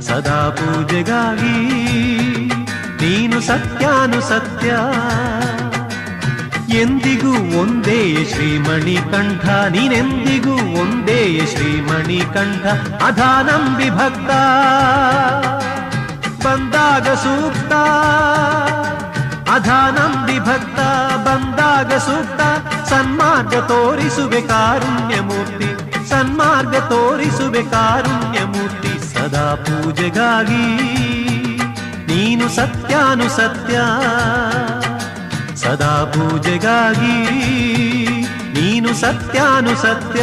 ಸದಾ ಪೂಜೆಗಾಗಿ ನೀನು ಸತ್ಯಾನುಸತ್ಯ. ಎಂದಿಗೂ ಒಂದೇ ಶ್ರೀಮಣಿಕಂಠ, ನೀನೆಂದಿಗೂ ಒಂದೇ ಶ್ರೀಮಣಿಕಂಠ. ಅಧಾನಂ ವಿಭಕ್ತ ಬಂದಾಗ ಸೂಕ್ತ, ಅಧಾನಂ ವಿಭಕ್ತ ಬಂದಾಗ ಸೂಕ್ತ. ಸನ್ಮಾರ್ಗ ತೋರಿಸುವೆ ಕಾರುಣ್ಯಮೂರ್ತಿ, ಸನ್ಮಾರ್ಗ ತೋರಿಸುವೆ ಕಾರುಣ್ಯಮೂರ್ತಿ. ಸದಾ ಪೂಜೆಗಾಗಿ ನೀನು ಸತ್ಯಾನುಸತ್ಯ, ಸದಾ ಪೂಜೆಗಾಗಿ ನೀನು ಸತ್ಯಾನುಸತ್ಯ.